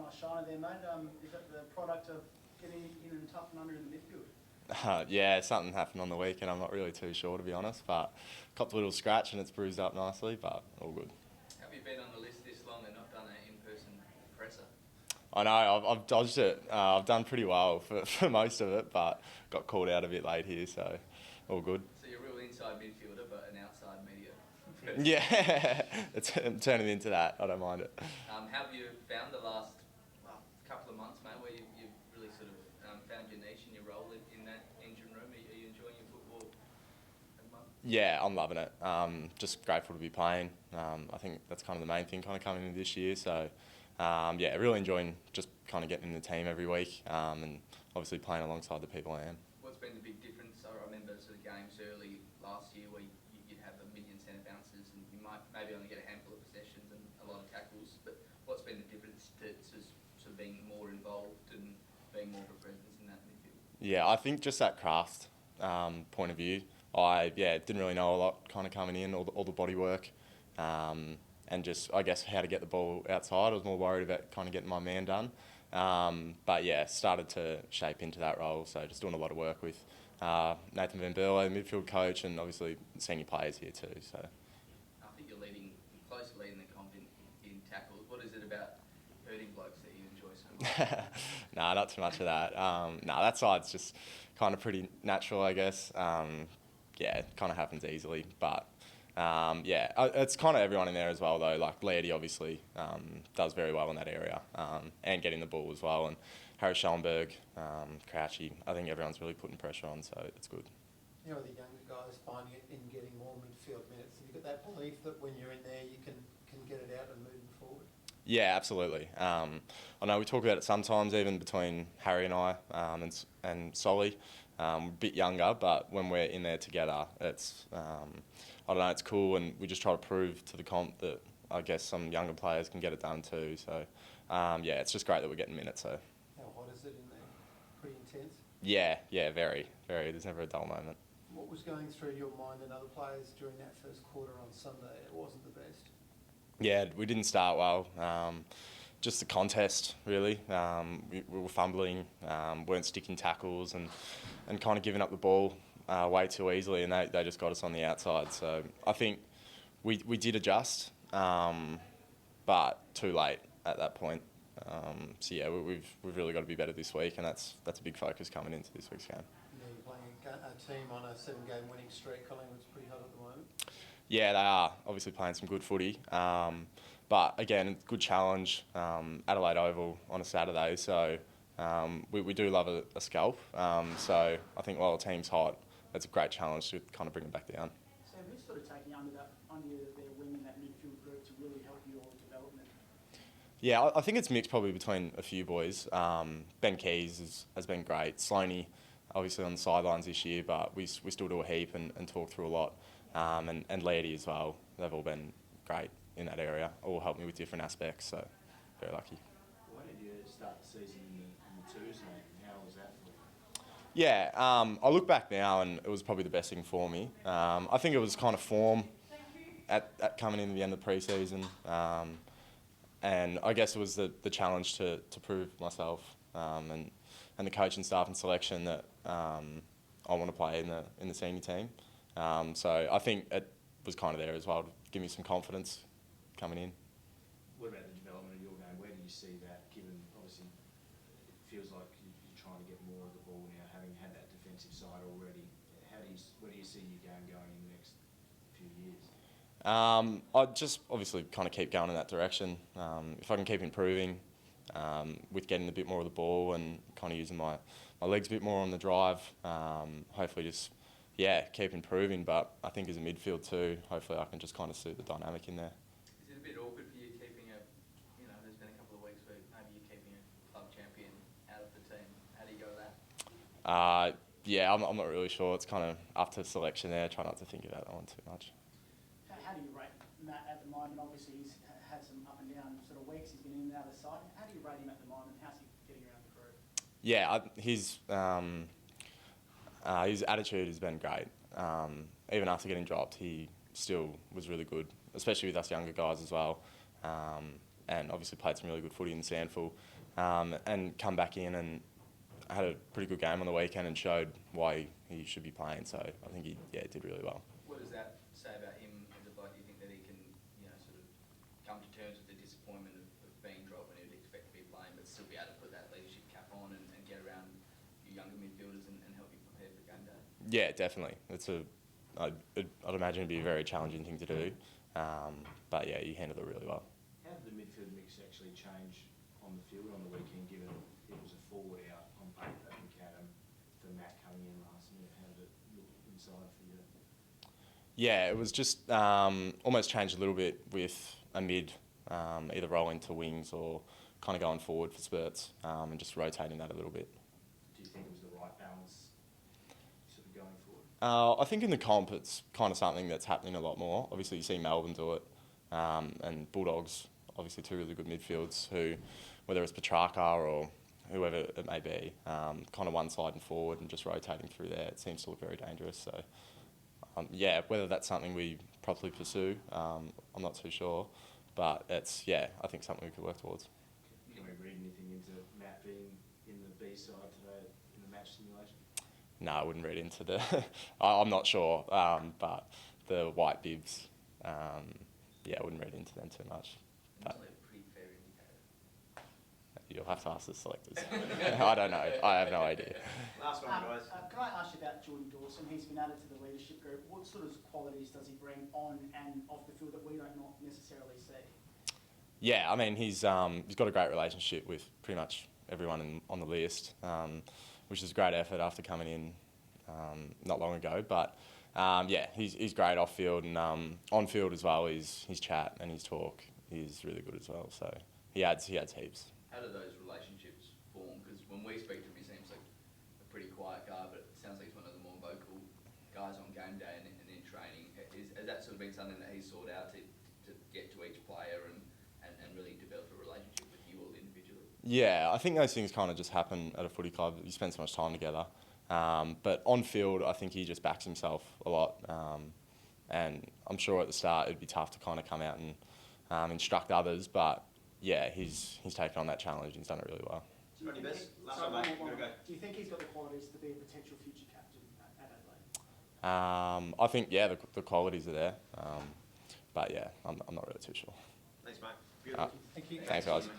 Nice shiner there, mate. Is that the product of getting in and tough and under in the midfield? Yeah, something happened on the weekend. I'm not really too sure, to be honest, but copped a little scratch and it's bruised up nicely, but all good. Have you been on the list this long and not done an in-person presser? I know, I've dodged it. I've done pretty well for most of it, but got called out a bit late here, so all good. So you're a real inside midfielder, but an outside media. Yeah, I'm turning into that. I don't mind it. Have you found the last couple of months, mate, where you've really sort of found your niche and your role in that engine room? Are you enjoying your football at the moment? Yeah, I'm loving it. Just grateful to be playing. I think that's kind of the main thing kind of coming into this year. So, yeah, really enjoying just kind of getting in the team every week and obviously playing alongside the people I am. What's been the big difference? I remember sort of games early last year where you'd have a million centre bounces and you might maybe only get a handful of possessions and a lot of tackles. But what's been the difference to sort of being more involved and being more of a presence in that midfield? Yeah, I think just that craft point of view. I didn't really know a lot kind of coming in, all the body work, and just I guess how to get the ball outside. I was more worried about kind of getting my man done. But yeah, started to shape into that role. So just doing a lot of work with Nathan Van Berlo, midfield coach, and obviously senior players here too. So I think you're close to leading the comp in tackles. What is it about hurting blokes that you enjoy so much? Nah, not too much of that. That side's just kind of pretty natural, I guess. Yeah, it kind of happens easily, but it's kind of everyone in there as well, though. Like Lairdy obviously does very well in that area and getting the ball as well. And Harry Schellenberg, Crouchy, I think everyone's really putting pressure on, so it's good. You know, the younger guys finding it in getting more midfield minutes. Have you got that belief that when you're in there you can get it out and move them forward? Yeah, absolutely. I know we talk about it sometimes, even between Harry and I and Solly. A bit younger, but when we're in there together, it's I don't know, it's cool, and we just try to prove to the comp that I guess some younger players can get it done too. So it's just great that we're getting minutes. So how hot is it in there? Pretty intense. Yeah, very, very. There's never a dull moment. What was going through your mind and other players during that first quarter on Sunday? It wasn't the best. Yeah, we didn't start well. Just the contest, really. We were fumbling, weren't sticking tackles, and kind of giving up the ball way too easily, and they just got us on the outside. So I think we did adjust, but too late at that point. So yeah, we've really got to be better this week, and that's a big focus coming into this week's game. Yeah, you're playing a team on a 7-game winning streak. Collingwood's pretty hot at the moment. Yeah, they are obviously playing some good footy. But again, good challenge. Adelaide Oval on a Saturday, so we do love a scalp. So I think while the team's hot, it's a great challenge to kind of bring them back down. So who's sort of taking under their wing in that midfield group to really help your development? Yeah, I think it's mixed probably between a few boys. Ben Keys has been great. Sloaney, obviously on the sidelines this year, but we still do a heap and talk through a lot. And Lairdy as well. They've all been great in that area. All helped me with different aspects, so very lucky. Why did you start the season in the twos, and how was that for you? Yeah, I look back now and it was probably the best thing for me. I think it was kind of form at coming into the end of the pre-season, and I guess it was the challenge to prove myself and the coaching staff and selection that I want to play in the senior team. So I think it was kind of there as well to give me some confidence coming in. What about the development of your game? Where do you see that, given obviously it feels like you're trying to get more of the ball now, having had that defensive side already? Where do you see your game going in the next few years? I'd just obviously kind of keep going in that direction. If I can keep improving with getting a bit more of the ball and kind of using my legs a bit more on the drive, hopefully just keep improving. But I think as a midfield too, hopefully I can just kind of suit the dynamic in there. Is it a bit awkward for you keeping there's been a couple of weeks where maybe you're keeping a club champion out of the team? How do you go with that? I'm not really sure. It's kind of up to selection there. Try not to think about that one too much. How do you rate Matt at the moment? Obviously he's had some up and down sort of weeks. He's been in and out of the side. How do you rate him at the moment? How's he getting around the group? Yeah, his attitude has been great. Even after getting dropped, he still was really good, especially with us younger guys as well. and obviously played some really good footy in Sandful, and come back in and had a pretty good game on the weekend and showed why he should be playing. So I think he did really well. What does that say about him as a bloke? Do you think that he can, sort of come to terms with the disappointment of being dropped when he would expect to be playing, but still be able to put that leadership cap on and get around your younger midfielders and help you prepare for game day? Yeah, definitely. I'd imagine it'd be a very challenging thing to do, but yeah, he handled it really well. How did the midfield mix actually change on the field on the weekend, given it was a forward out on paper and Cadam for Matt coming in last minute? How did it look inside for you? Yeah, it was just almost changed a little bit with a mid either rolling to wings or kind of going forward for spurts and just rotating that a little bit. Do you think it was the right balance sort of going forward? I think in the comp it's kind of something that's happening a lot more. Obviously you see Melbourne do it and Bulldogs, obviously two really good midfields who, whether it's Petrarca or whoever it may be, kind of one side and forward and just rotating through there, it seems to look very dangerous. So yeah, whether that's something we properly pursue, I'm not too sure. But it's, I think something we could work towards. Can we read anything into Matt being in the B side today in the match simulation? No, I wouldn't read into the... I'm not sure, but the white bibs, I wouldn't read into them too much. But It's a pretty fair indicator. you'll have to ask the selectors. I don't know. I have no idea. Last one, guys. Can I ask you about Jordan Dawson? He's been added to the leadership group. What sort of qualities does he bring on and off the field that we don't not necessarily see? Yeah, I mean, he's got a great relationship with pretty much everyone on the list, which is a great effort after coming in not long ago. But he's great off field and on field as well. His chat and his talk is really good as well. So he adds heaps. How do those relationships form? Because when we speak to him, he seems like a pretty quiet guy, but it sounds like he's one of the more vocal guys on game day and in training. Has that sort of been something that he's sought out to get to each player and really develop a relationship with you all individually? Yeah, I think those things kind of just happen at a footy club. You spend so much time together. But on field, I think he just backs himself a lot. And I'm sure at the start it'd be tough to kind of come out and instruct others, but yeah, he's taken on that challenge and he's done it really well. Do you think he's got the qualities to be a potential future captain at Adelaide? I think, the qualities are there. But yeah, I'm not really too sure. Thanks, mate. Thank you. Thanks, guys.